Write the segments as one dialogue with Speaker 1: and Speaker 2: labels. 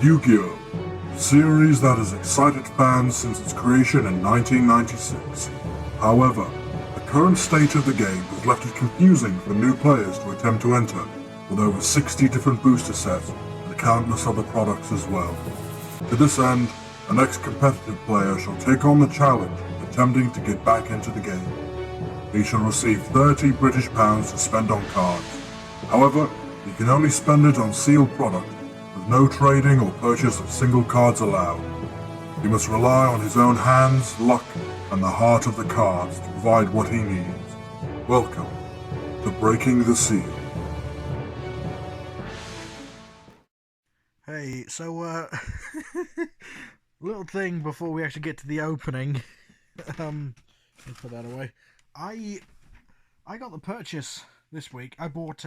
Speaker 1: Yu-Gi-Oh! Series that has excited fans since its creation in 1996. However, the current state of the game has left it confusing for new players to attempt to enter, with over 60 different booster sets and countless other products as well. To this end, an ex-competitive player shall take on the challenge of attempting to get back into the game. He shall receive £30 to spend on cards. However, he can only spend it on sealed product, with no trading or purchase of single cards allowed. He must rely on his own hands, luck, and the heart of the cards to provide what he needs. Welcome to Breaking the Seal.
Speaker 2: Hey, so, little thing before we actually get to the opening. Let's put that away. I got the purchase this week. I bought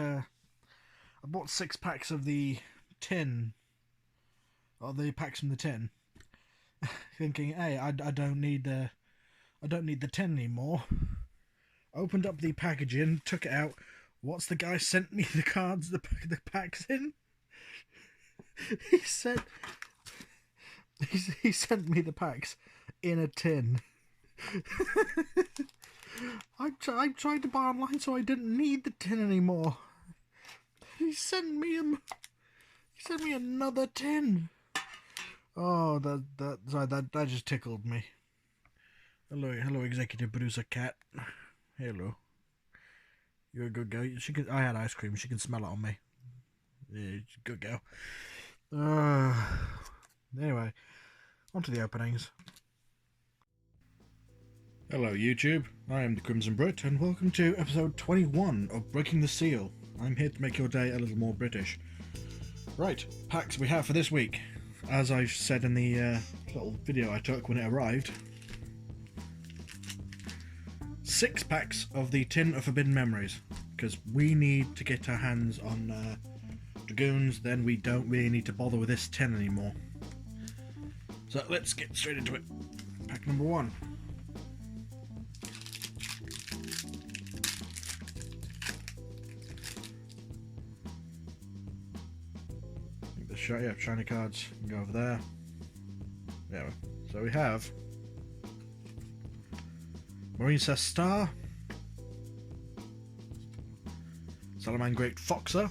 Speaker 2: 6 packs of the tin, or the packs from the tin, thinking, hey, I don't need the tin anymore. Opened up the packaging, took it out. What's the guy sent me the cards, the packs in? He sent me the packs in a tin. I tried to buy online, so I didn't need the tin anymore. He sent me another tin. Oh, that just tickled me. Hello, executive producer Cat. Hello. You're a good girl. I had ice cream. She can smell it on me. Yeah, she's a good girl. Anyway, on to the openings. Hello YouTube, I am the Crimson Brit, and welcome to episode 21 of Breaking the Seal. I'm here to make your day a little more British. Right, packs we have for this week. As I said in the little video I took when it arrived, 6 packs of the Tin of Forbidden Memories, because we need to get our hands on Dragoons, then we don't really need to bother with this tin anymore. So let's get straight into it. Pack number 1. Yeah, shiny cards can go over there. Yeah, so we have Marine Says Star, Salaman Great Foxer,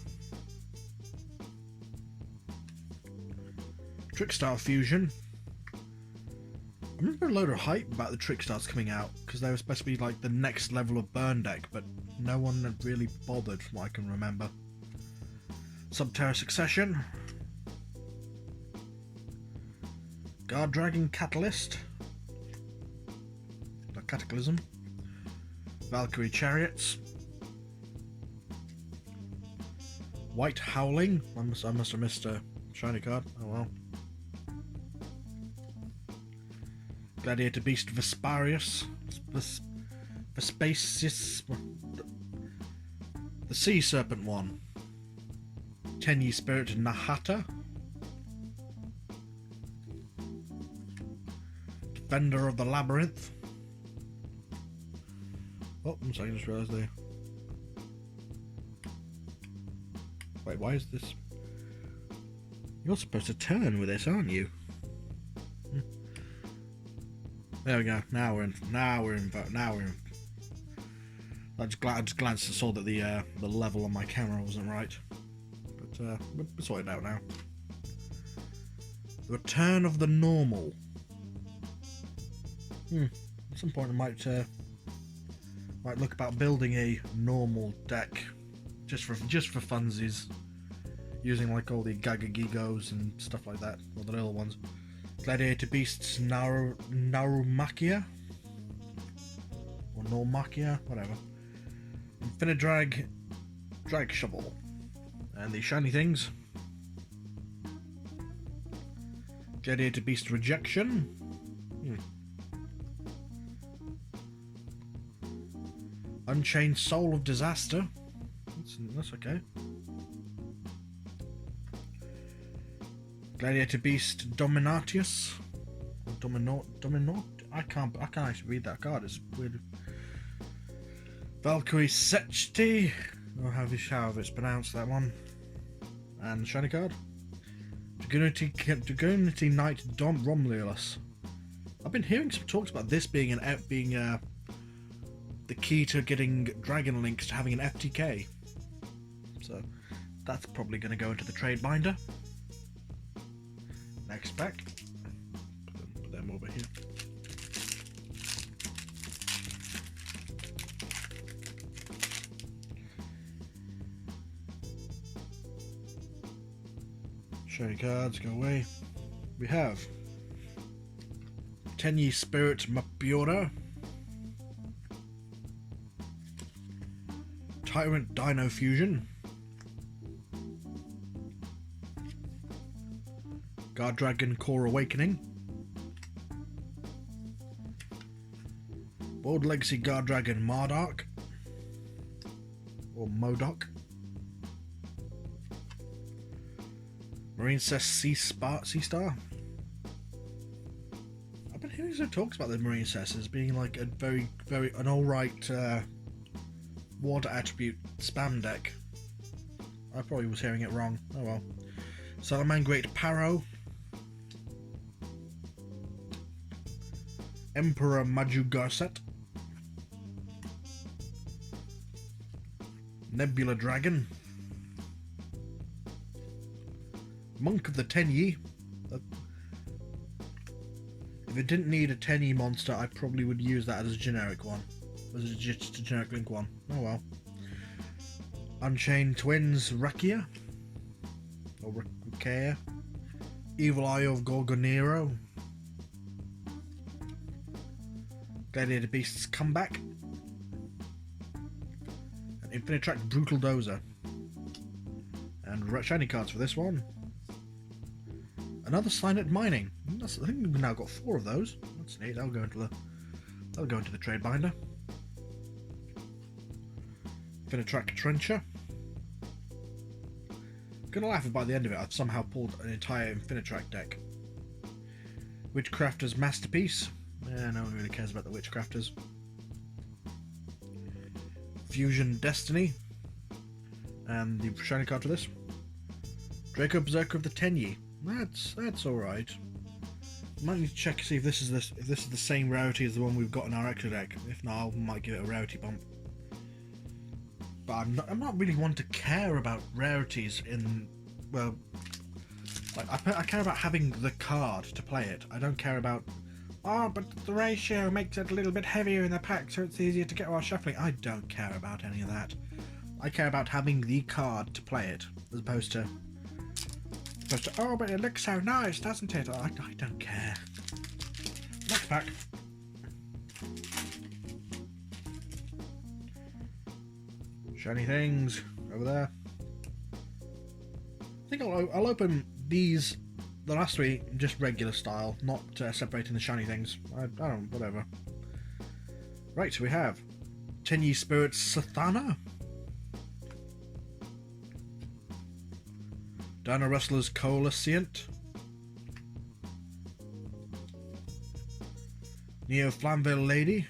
Speaker 2: Trickstar Fusion. I remember a load of hype about the Trickstars coming out because they were supposed to be like the next level of burn deck, but no one had really bothered from what I can remember. Subterra Succession, Guard Dragon Catalyst, the Cataclysm, Valkyrie Chariots, White Howling. I must have missed a shiny card. Oh well. Gladiator Beast Vesparius, Vespacius, the Sea Serpent one, Tenyi Spirit Nahata, Defender of the Labyrinth. Oh, I'm sorry, I just realised there. Wait, why is this? You're supposed to turn with this, aren't you? There we go. Now we're in. I just glanced and saw that the level on my camera wasn't right, but we're sorted out now. The Return of the Normal. At some point I might look about building a normal deck, just for funsies, using like all the Gagagigos and stuff like that, or the little ones. Gladiator Beasts Narumakia, or Normakia, whatever. Infinidrag Drag Shovel, and the shiny things. Gladiator Beast Rejection. Unchained Soul of Disaster. That's okay. Gladiator Beast Dominatius. Dominot. I can't actually read that card. It's weird. Valkyrie Sechti, or however it's pronounced, that one. And shiny card. Dragonity Knight Dom Romulus. I've been hearing some talks about this being the key to getting Dragon Links to having an FTK. So that's probably going to go into the trade binder. Next pack. Put them over here. Shiny cards, go away. We have Tenyi Spirit Mapiora, Tyrant Dino Fusion, Guard Dragon Core Awakening, Bold Legacy Guard Dragon Mardark, or Modok, Marine Cess Sea Star. I've been hearing some talks about the Marine Cess as being like a very an alright water attribute spam deck. I probably was hearing it wrong. Oh well. Salamangreat Paro, Emperor Maju Garset, Nebula Dragon, Monk of the Tenyi. If it didn't need a Tenyi monster, I probably would use that as a generic one. As just a generic link one. Oh well. Unchained Twins Rakia. Or Rakia. Evil Eye of Gorgonero. Gladiator Beasts Comeback. And Infinitrack Brutal Dozer. And shiny cards for this one. Another Signet Mining. I think we've now got 4 of those. That's neat. That'll go into the trade binder. Infinitrack Trencher. Gonna laugh if by the end of it I've somehow pulled an entire Infinitrack deck. Witchcrafter's Masterpiece. No one really cares about the Witchcrafters. Fusion Destiny. And the shiny card for this. Draco Berserker of the Tenyi. That's alright. Might need to check to see if this is the same rarity as the one we've got in our extra deck. If not, I might give it a rarity bump. But I'm not really one to care about rarities in, well, like I care about having the card to play it. I don't care about, oh, but the ratio makes it a little bit heavier in the pack, so it's easier to get while shuffling. I don't care about any of that. I care about having the card to play it, as opposed to, oh, but it looks so nice, doesn't it? I don't care. Next pack. Shiny things over there. I think I'll open these, the last 3, just regular style, not separating the shiny things. I don't, whatever. Right, so we have Tenyi Spirit Sathana, Dino Wrestler's Coalescent, Neo Flamville Lady,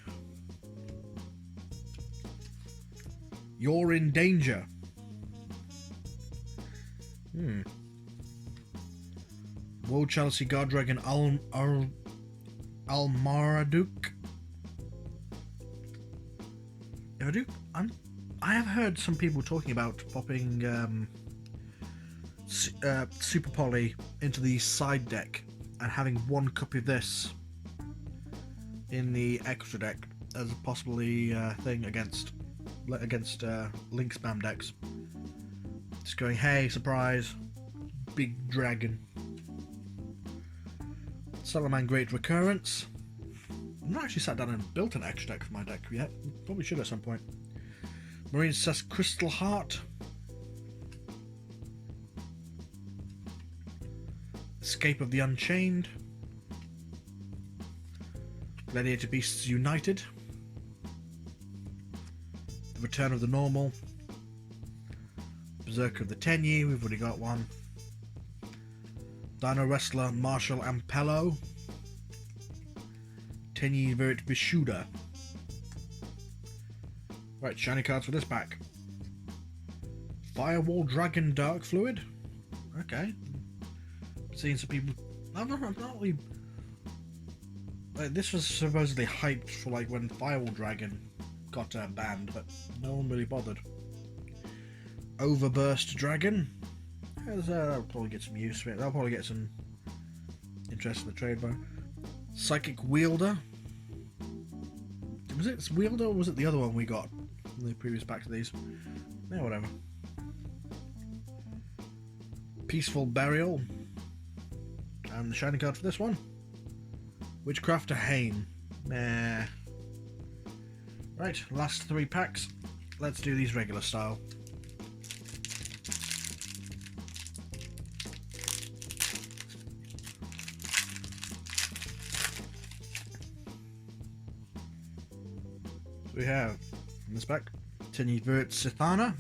Speaker 2: You're in Danger. Woe Chelsea Guard Dragon Almaraduk. I have heard some people talking about popping Super Poly into the side deck and having 1 copy of this in the extra deck as a possibly thing against link spam decks. Just going, hey, surprise, big dragon. Salamangreat Recurrence. I've not actually sat down and built an extra deck for my deck yet. Probably should at some point. Marine Cess Crystal Heart. Escape of the Unchained. Gladiator Beasts United. The Return of the Normal. Berserker of the Tenyi, we've already got one. Dino Wrestler Marshall Ampello. Tenyi Virit Bishuda. Right, shiny cards for this pack. Firewall Dragon Dark Fluid. Okay. seen some people. I'm not really. Like, this was supposedly hyped for like when Firewall Dragon got banned, but no one really bothered. Overburst Dragon. That'll probably get some use for it. That'll probably get some interest in the trade bar. Psychic Wielder. Was it Wielder or was it the other one we got in the previous packs of these? Yeah, whatever. Peaceful Burial. And the shiny card for this one. Witchcrafter Hain. Nah. Right, last 3 packs. Let's do these regular style. So we have in this pack Brit Sithana,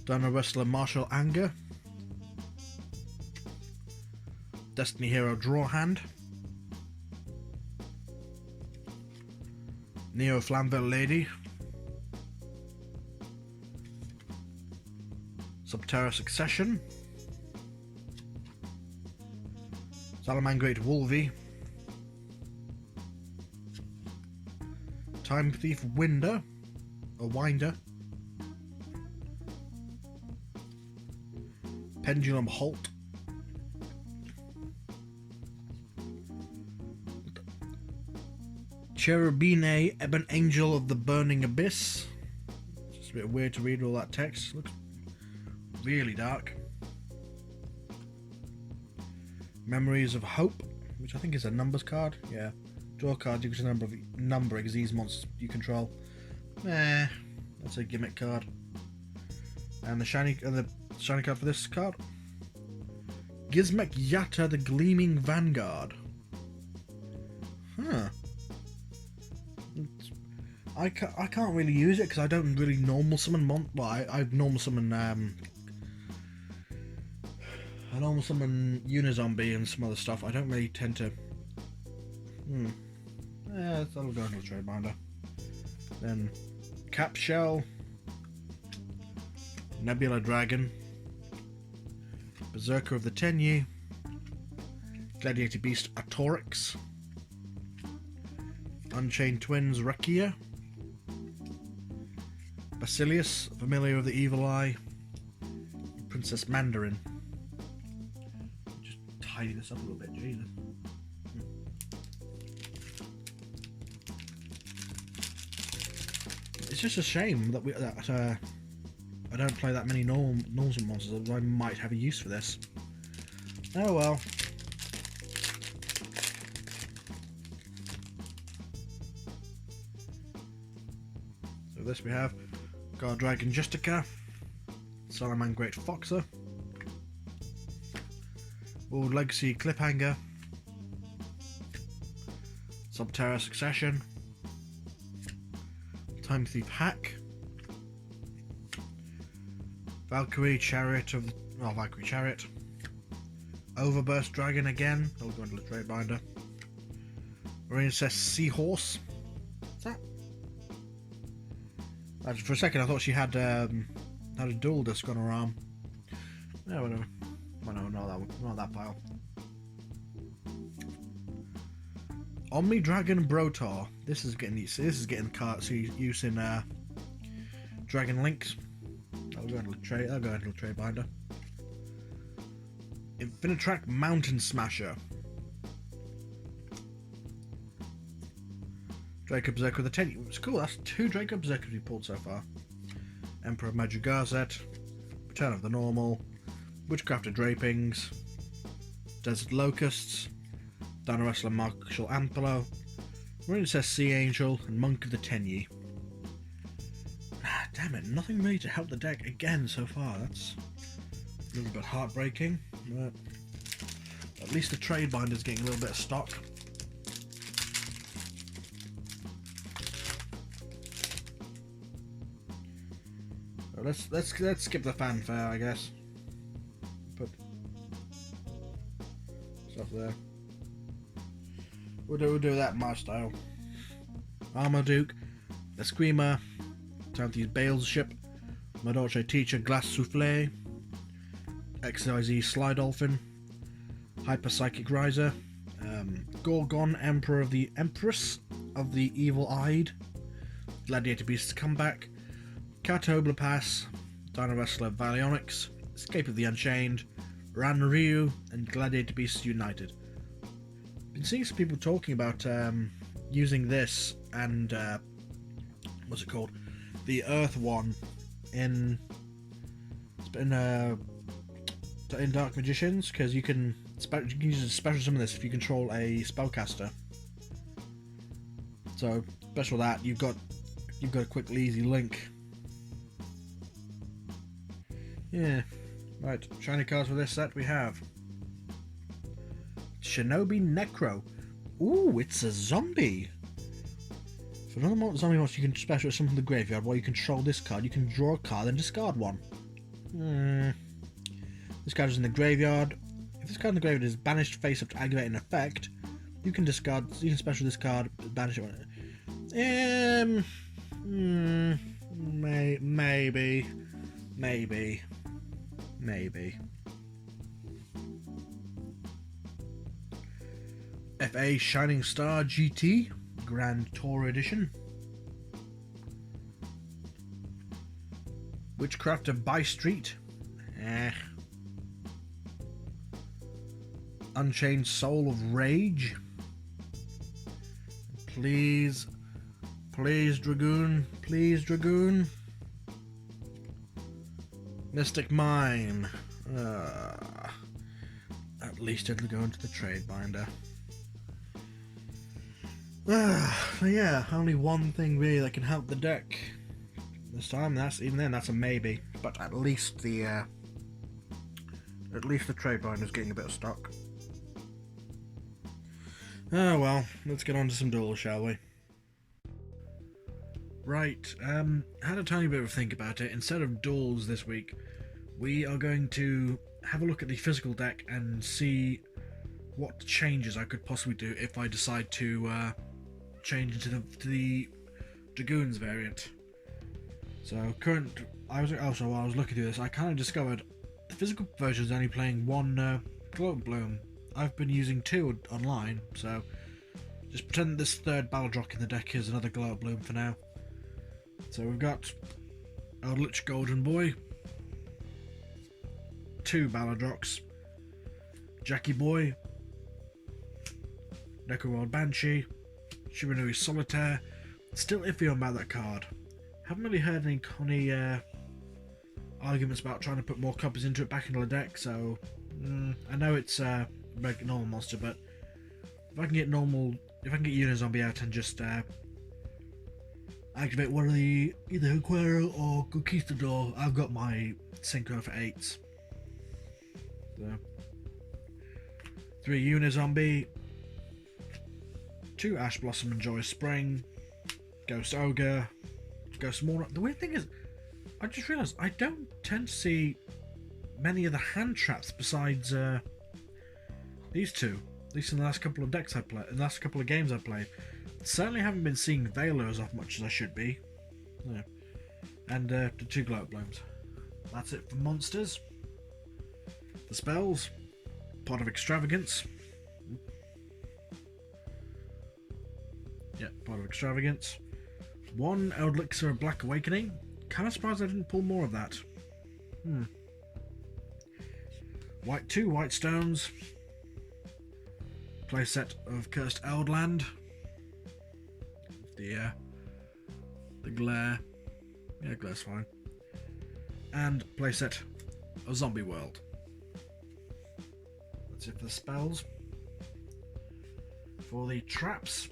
Speaker 2: Dino Wrestler Martial Anger, Destiny Hero Draw Hand, Neo Flamville Lady, Subterra Succession, Salamangreat Wolvie, Time Thief Winder, or Winder, Pendulum Halt, Cherubine Ebon Angel of the Burning Abyss. It's just a bit weird to read all that text. Looks really dark. Memories of Hope, which I think is a numbers card. Yeah. Draw cards equals the number of these monsters you control. That's a gimmick card. And the shiny card for this card. Gizmek Yatta the Gleaming Vanguard. Huh. I can't really use it because I don't really normal summon I normal summon I normal summon Unizombie and some other stuff. I don't really tend to. Yeah, that'll go into the trade binder. Then Cap Shell, Nebula Dragon, Berserker of the Tenyi, Gladiator Beast Atorix, Unchained Twins Rakia, Basilius, Familiar of the Evil Eye, Princess Mandarin. Just tidy this up a little bit, Jesus. It's just a shame that I don't play that many normal monsters. I might have a use for this. Oh well. So this we have Guard Dragon Justica, Salamangreat Foxer, World Legacy Cliffhanger, Subterra Succession, Time Thief Hack, Valkyrie Chariot, Overburst Dragon again, that'll go into the trade binder, Marincess Seahorse. What's that? For a second I thought she had a dual disc on her arm. Yeah, whatever. Well, no, not that one, not that pile. Omni Dragon Brotor. This is getting cards use in Dragon Links. That'll go into the trade binder. Infinitrack Mountain Smasher. Draco Berserker with the 10. It's cool. That's 2 Draco Berserkers we pulled so far. Emperor Majugazet, Return of the Normal, Witchcrafter Drapings, Desert Locusts, Dino Wrestler Martial Anthelo, Marincess Sea Angel, and Monk of the Tenyi. Damn it, nothing really to help the deck again so far. That's a little bit heartbreaking, but at least the trade binder's getting a little bit of stock. So let's skip the fanfare, I guess. Put stuff there. We'll do that my style. Armaduke, the Screamer, Time to use Bale's Ship, Madolce Teacher, Glass Souffle, XYZ Sly Dolphin, Hyper Psychic Riser, Gorgon, Empress of the Evil Eyed, Gladiator Beast's Comeback, Catobla Pass, Dino Wrestler Valionics, Escape of the Unchained, Ran Ryu, and Gladiator Beasts United. Been seeing some people talking about using this and what's it called, the Earth one in Dark Magicians, because you can use a special summon this if you control a spellcaster. So special that you've got a quick easy link. Yeah, right. Shiny cards for this set we have Shinobi Necro. Ooh, it's a zombie. For another zombie monster, you can special summon from the graveyard. While you control this card, you can draw a card and discard one. This card is in the graveyard. If this card in the graveyard is banished face up to aggravate an effect, you can special this card, banish it. Maybe. FA Shining Star GT Grand Tour Edition. Witchcraft of By Street. Unchained Soul of Rage. Please, Dragoon. Mystic Mine. At least it'll go into the trade binder. Yeah, only one thing really that can help the deck this time. That's a maybe, but at least the trade binder's getting a bit of stock. Oh well, let's get on to some duels, shall we? Right, had a tiny bit of a think about it. Instead of duels this week, we are going to have a look at the physical deck and see what changes I could possibly do if I decide to change into the Dragoons variant. So while I was looking through this, I kind of discovered the physical version is only playing one Glow Bloom. I've been using two online, so just pretend this third Balldrock in the deck is another Glow Bloom for now. So we've got Eldritch Golden Boy, two Balladrocks, Jackie Boy, Necroworld Banshee, Shiranui Solitaire. Still iffy about that card. Haven't really heard any arguments about trying to put more copies into it back into the deck, so I know it's a normal monster, but if I can get Unizombie out and just activate one of the either Huquero or Conquistador, I've got my Synchro for 8s. So 3 Unizombie, 2 Ash Blossom and Joyous Spring, Ghost Ogre, Ghost Morna. The weird thing is, I just realised I don't tend to see many of the hand traps besides these two. At least in the last couple of games I've played. Certainly haven't been seeing Veilers off much as I should be. Yeah. And the 2 Glow Blooms. That's it for monsters. The spells. Pot of Extravagance. Yeah, Pot of Extravagance. 1 Elixir of Black Awakening. Kind of surprised I didn't pull more of that. 2 White Stones. Playset of Cursed Eldland. The glare. Yeah, glare's fine. And playset of Zombie World. That's it for the spells. For the traps,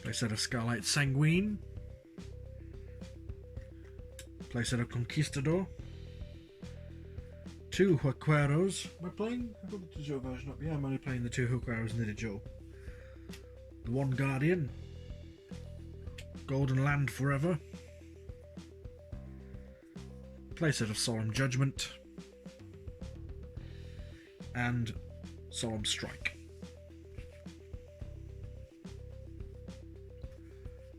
Speaker 2: playset of Scarlet Sanguine. Playset of Conquistador. 2 Huqueros. Am I playing? I've got the digital version up. Yeah, I'm only playing the 2 Huqueros in the digital. The 1 Guardian. Golden Land Forever. Playset of Solemn Judgment. And Solemn Strike.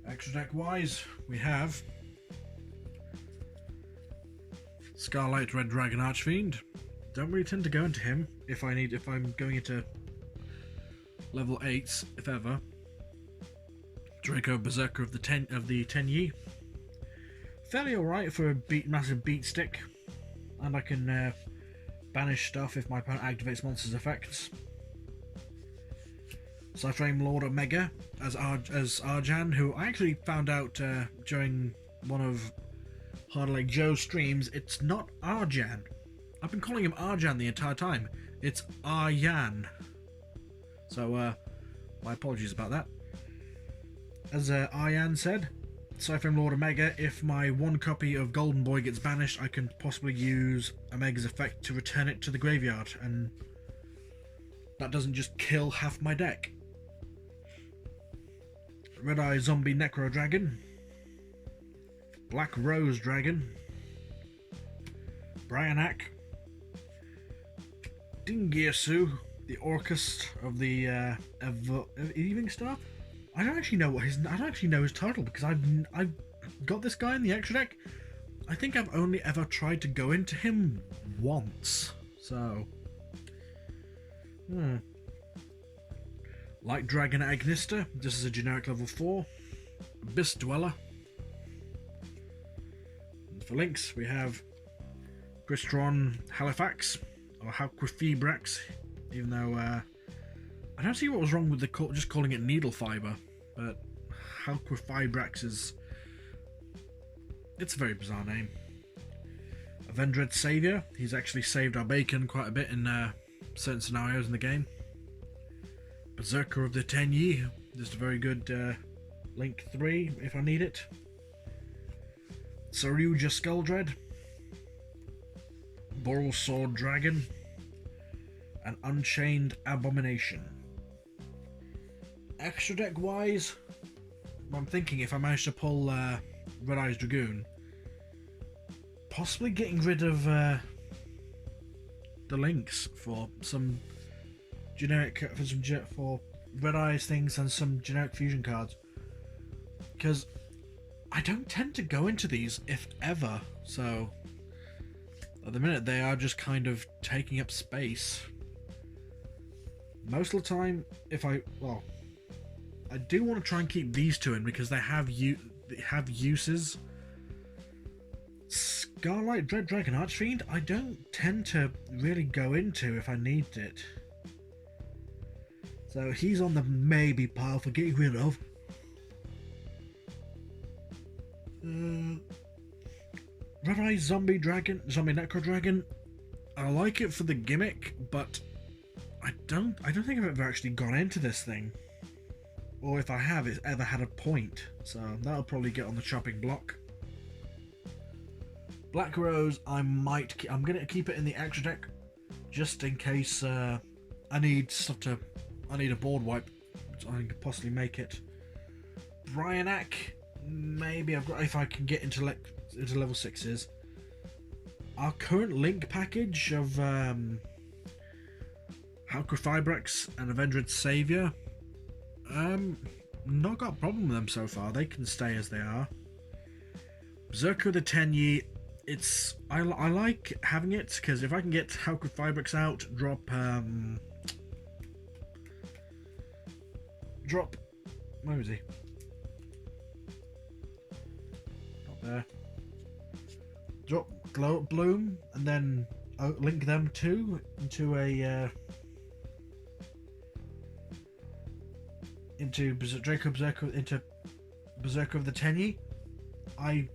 Speaker 2: Extra deck wise, we have Scarlet Red Dragon Archfiend. Don't really tend to go into him if I'm going into level 8s, if ever. Draco Berserker of the 10 Yi. Fairly alright for a massive beat stick, and I can banish stuff if my opponent activates monsters' effects. Cyframe Lord Omega as Arjan, who I actually found out during one of Hardleg Joe's streams. It's not Arjan. I've been calling him Arjan the entire time. It's Aryan. So, my apologies about that. As Aryan said, Cyframe Lord Omega, if my one copy of Golden Boy gets banished, I can possibly use Omega's effect to return it to the graveyard, and that doesn't just kill half my deck. Red Eye Zombie Necro Dragon, Black Rose Dragon, Bryanak, Dingirsu, the Orcus of the Evening Star. I don't actually know his title, because I've got this guy in the extra deck. I think I've only ever tried to go into him once. So, Light Dragon Agnista. This is a generic level 4. Abyss Dweller. And for links, we have Crystron Halifax, or Halquifibrax, even though I don't see what was wrong with just calling it Needle Fiber, but Halquifibrax it's a very bizarre name. Avendred Savior. He's actually saved our bacon quite a bit in certain scenarios in the game. Berserker of the 10 Yi. Just a very good Link 3 if I need it. Saryuja Skulldread. Boral Sword Dragon. And Unchained Abomination. Extra deck wise, I'm thinking if I manage to pull Red Eyes Dragoon, possibly getting rid of the links for some generic for Red Eyes things and some generic fusion cards, because I don't tend to go into these if ever. So at the minute they are just kind of taking up space. Most of the time, I do want to try and keep these two in because they have uses. Scarlet Red Dragon Archfiend, I don't tend to really go into if I need it. So he's on the maybe pile for getting rid of. Red Eye Zombie Necro Dragon. I like it for the gimmick, but I don't think I've ever actually gone into this thing. Or if I have, it's ever had a point. So that'll probably get on the chopping block. Black Rose, I'm gonna keep it in the extra deck, just in case I need a board wipe, so I can possibly make it. Bryanak, maybe if I can get into level 6s. Our current link package of Halquifibrax and Avendred Savior, not got a problem with them so far. They can stay as they are. Berserker the 10 Yi, I like having it because if I can get Halquifibrax out, drop where is he? Not there. Drop Glow Up Bloom and then link them two into a into Draco Berserker into Berserker of the 10 Yi. I'm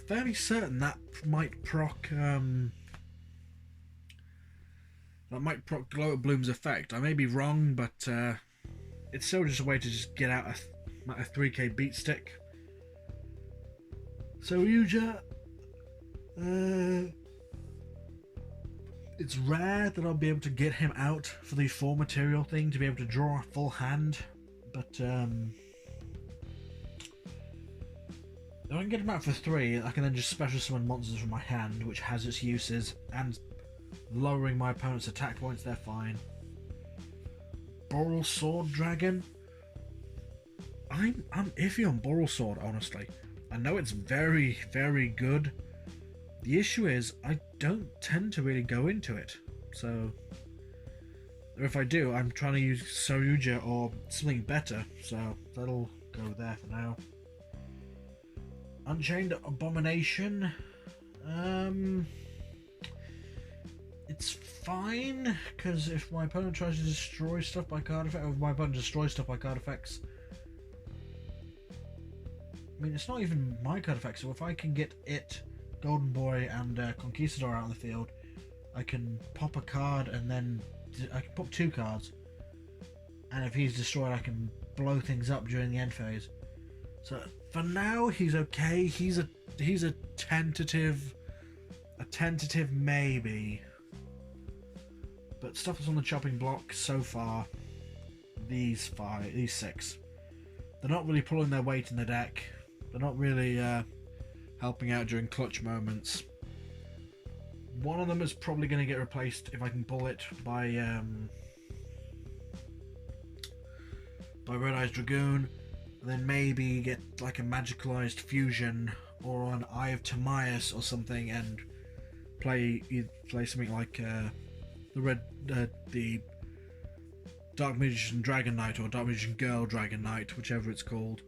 Speaker 2: fairly certain that might proc Glow Up Bloom's effect. I may be wrong, but it's still just a way to just get out a 3k beat stick. So Yuja, it's rare that I'll be able to get him out for the 4 material thing to be able to draw a full hand, but if I can get him out for 3, I can then just special summon monsters from my hand, which has its uses, and lowering my opponent's attack points, they're fine. Boral Sword Dragon. I'm iffy on Boral Sword, honestly. I know it's very, very good, The issue is I don't tend to really go into it, so if I do, I'm trying to use Saryuja or something better, so that'll go there for now. Unchained Abomination, it's fine, because if my opponent tries to destroy stuff by card effects, or if my opponent destroys stuff by card effects, I mean, it's not even my card effects, so if I can get it, Golden Boy and Conquistador out on the field, I can pop a card and then I can pop 2 cards, and if he's destroyed I can blow things up during the end phase. So for now he's okay. He's a tentative maybe, but stuff that's on the chopping block so far, these 6, they're not really pulling their weight in the deck. They're not really helping out during clutch moments. One of them is probably going to get replaced if I can pull it by Red Eyes Dragoon, and then maybe get like a magicalized fusion or an Eye of Timaeus or something, and play something like the Dark Magician Dragon Knight or Dark Magician Girl Dragon Knight, whichever it's called.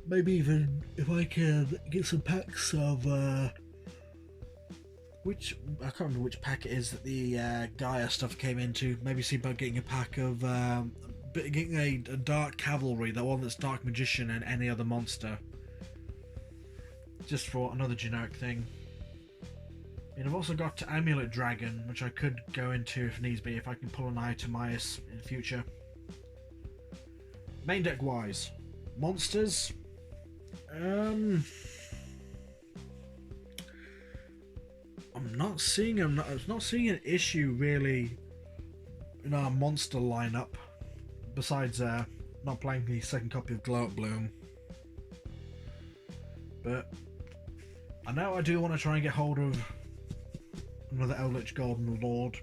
Speaker 2: Maybe even if I can get some packs of which I can't remember which pack it is that the Gaia stuff came into. Maybe see about getting a pack of getting a Dark Cavalry, the one that's Dark Magician and any other monster, just for another generic thing. And I've also got Amulet Dragon, which I could go into if needs be, if I can pull an Eye of Timaeus in the future. Main deck wise, monsters. I'm not seeing an issue really in our monster lineup, besides not playing the second copy of Glow Up Bloom. But I know I do want to try and get hold of another Eldritch Golden Lord.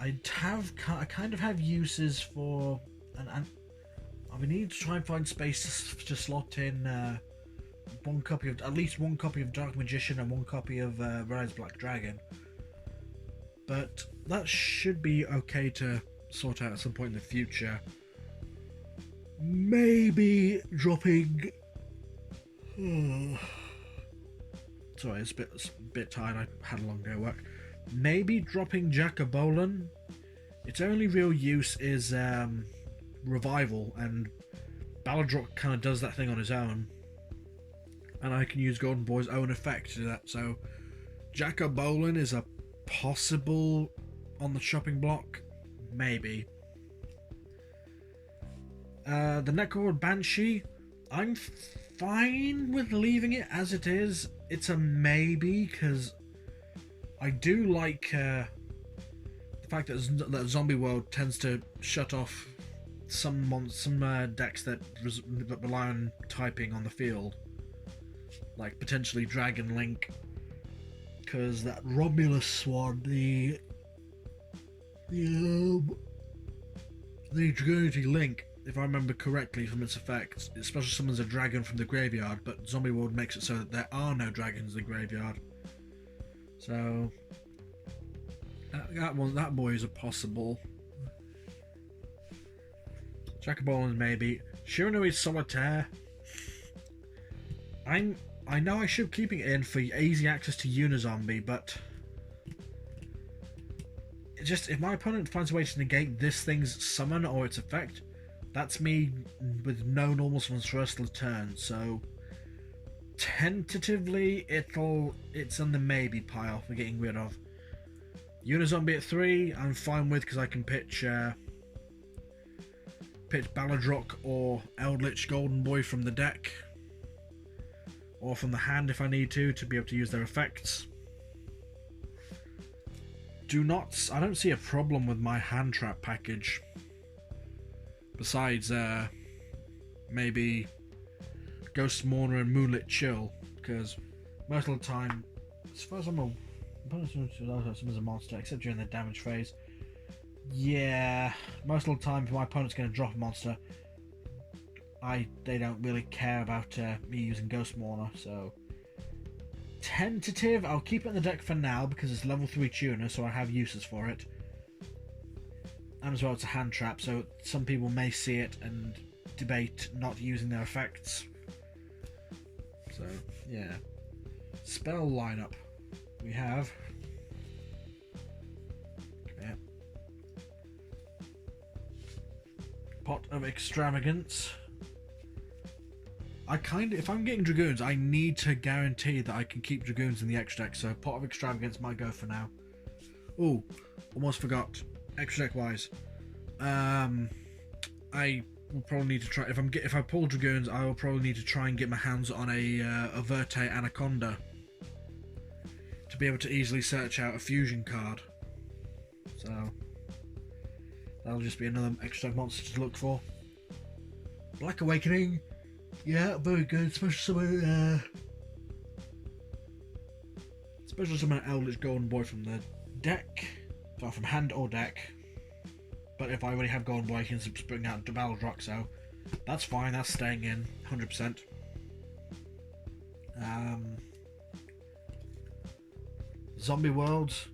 Speaker 2: I kind of have uses for, and I need to try and find space to slot in at least one copy of Dark Magician and one copy of Rise Black Dragon. But that should be okay to sort out at some point in the future. Maybe dropping. Sorry, it's a bit tired. I had a long day at work. Maybe dropping Jacobolin. Its only real use is revival, and Baladrock kind of does that thing on his own, and I can use Golden Boy's own effect to do that. So Jacobolin is a possible on the chopping block, maybe. The Necrolord Banshee, I'm fine with leaving it as it is. It's a maybe, because I do like the fact that Zombie World tends to shut off some decks that rely on typing on the field, like potentially Dragon Link, because that Romulus one, the Dragonity Link, if I remember correctly from its effects, it special summons a dragon from the graveyard, but Zombie World makes it so that there are no dragons in the graveyard. So that boy is a possible. Jacobolin maybe. Shiranui Solitaire. I know I should keep it in for easy access to Unizombie, but just if my opponent finds a way to negate this thing's summon or its effect, that's me with no normal summons for the rest of the turn. So tentatively it's on the maybe pile for getting rid of. Unizombie at 3 I'm fine with, because I can pitch Baladrock or Eldritch Golden Boy from the deck, or from the hand if I need to be able to use their effects. I don't see a problem with my hand trap package, besides maybe Ghost Mourner and Moonlit Chill, because most of the time, as far as I'm a monster, except during the damage phase, yeah, most of the time if my opponent's going to drop a monster, they don't really care about me using Ghost Mourner, so tentative. I'll keep it in the deck for now because it's level 3 tuner, so I have uses for it. And as well, it's a hand trap, so some people may see it and debate not using their effects. So, yeah. Spell lineup. We have... yeah. Pot of Extravagance. If I'm getting Dragoons, I need to guarantee that I can keep Dragoons in the extra deck, so Pot of Extravagance might go for now. Oh, almost forgot. Extra deck wise, I will probably need to try. If I pull Dragoons, I will probably need to try and get my hands on a Verte Anaconda to be able to easily search out a fusion card. So that'll just be another extra deck monster to look for. Black Awakening, yeah, very good. Special summon Eldritch Golden Boy from the deck. So from hand or deck, but if I already have Golden Boy, I can bring out the Balrog, so that's fine, that's staying in 100%. Zombie Worlds,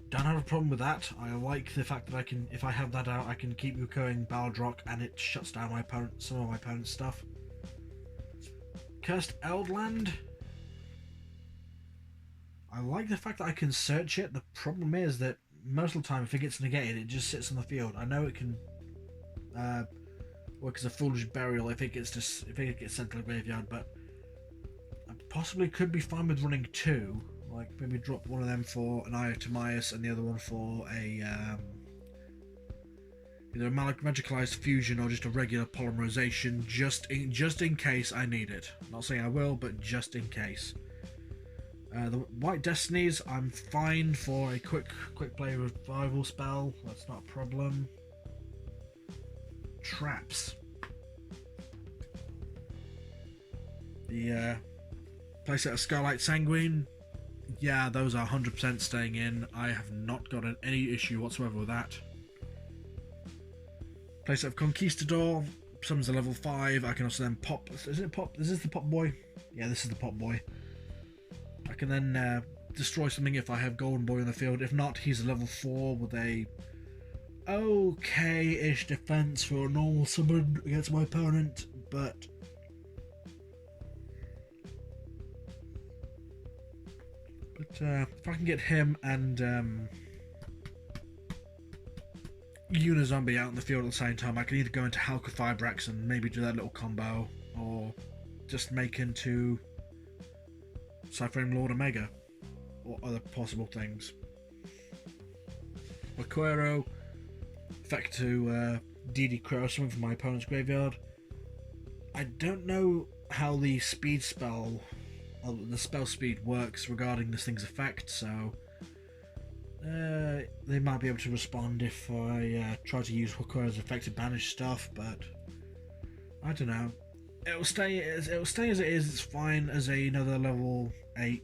Speaker 2: don't have a problem with that. I like the fact that I can, if I have that out, I can keep recurring Balrog and it shuts down some of my opponent's stuff. Cursed Eldland, I like the fact that I can search it. The problem is that most of the time, if it gets negated, it just sits on the field. I know it can work as a foolish burial if it gets sent to the graveyard, but I possibly could be fine with running 2. Like maybe drop one of them for an Eye of Timaeus and the other one for a either a magicalized fusion or just a regular polymerization, just in case I need it. Not saying I will, but just in case. The White Destinies, I'm fine for a quick play revival spell. That's not a problem. Traps. The playset of Scarlight Sanguine. Yeah, those are 100% staying in. I have not got any issue whatsoever with that. Playset of Conquistador. Summons a level 5. I can also then pop. Is it pop? Is this the Pop Boy? Yeah, this is the Pop Boy. I can then destroy something if I have Golden Boy on the field. If not, he's a level 4 with a okay-ish defense for a normal summon against my opponent, but if I can get him and Unizombie out in the field at the same time, I can either go into Halka Fibrax and maybe do that little combo, or just make into Cyframe Lord Omega, or other possible things. Waquero, effect to DD Crow, something from my opponent's graveyard. I don't know how the speed spell, or the spell speed works regarding this thing's effect, so they might be able to respond if I try to use Waquero's effect to banish stuff, but I don't know. It'll stay as it is. It's fine as another level 8,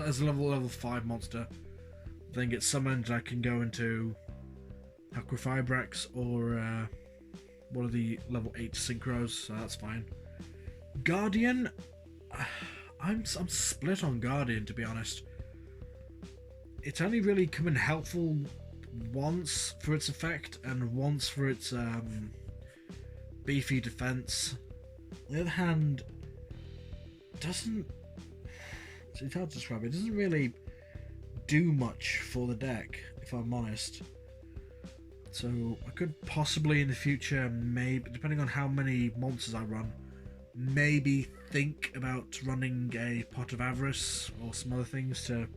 Speaker 2: as a level 5 monster. Then get summoned. I can go into Aquafibrax or one of the level 8 synchros, so that's fine. Guardian, I'm split on Guardian, to be honest. It's only really come in helpful once for its effect and once for its beefy defense. On the other hand, it's hard to describe. It doesn't really do much for the deck, if I'm honest. So I could possibly in the future, maybe depending on how many monsters I run, maybe think about running a Pot of Avarice or some other things to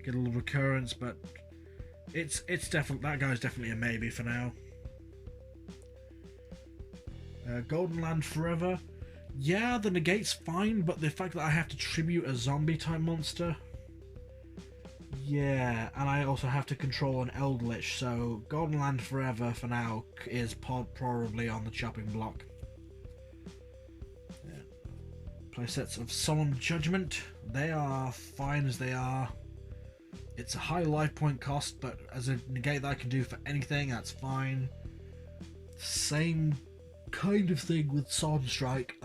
Speaker 2: get a little recurrence, but it's definitely, that guy's definitely a maybe for now. Golden Land Forever. Yeah, the negate's fine, but the fact that I have to tribute a zombie type monster. Yeah, and I also have to control an Eldritch, so Golden Land Forever for now is probably on the chopping block. Yeah. Playsets of Solemn Judgment. They are fine as they are. It's a high life point cost, but as a negate that I can do for anything, that's fine. Same kind of thing with Solemn Strike.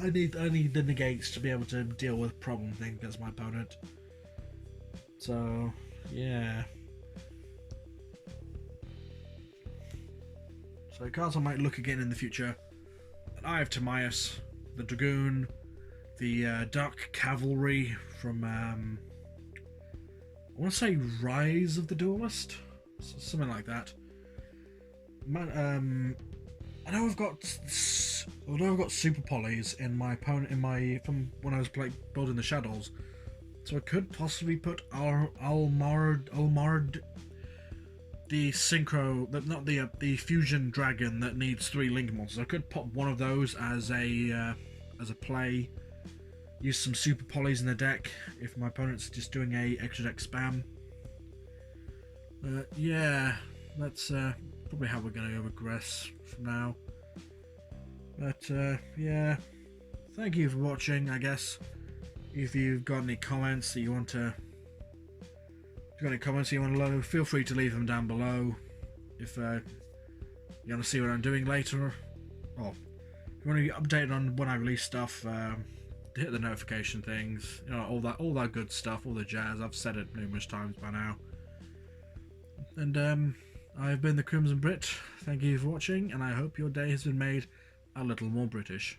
Speaker 2: I need the negates to be able to deal with problem thing against my opponent. So yeah. So cards I might look again in the future. And I have Timaeus, the Dragoon, the Dark Cavalry from I want to say Rise of the Duelist, something like that. Man, I know I've got super polys in my opponent from when I was building the Shadows, so I could possibly put Almard, the synchro, not the fusion dragon that needs 3 link monsters. I could pop one of those as a play. Use some super polys in the deck if my opponent's just doing a extra deck spam. Yeah, that's probably how we're going to progress from now. But yeah, thank you for watching. I guess if you've got any comments that you want to, feel free to leave them down below. If you want to see what I'm doing later, or if you want to get updated on when I release stuff, hit the notification things, all that good stuff, all the jazz. I've said it numerous times by now. And I've been the Crimson Brit. Thank you for watching, and I hope your day has been made a little more British.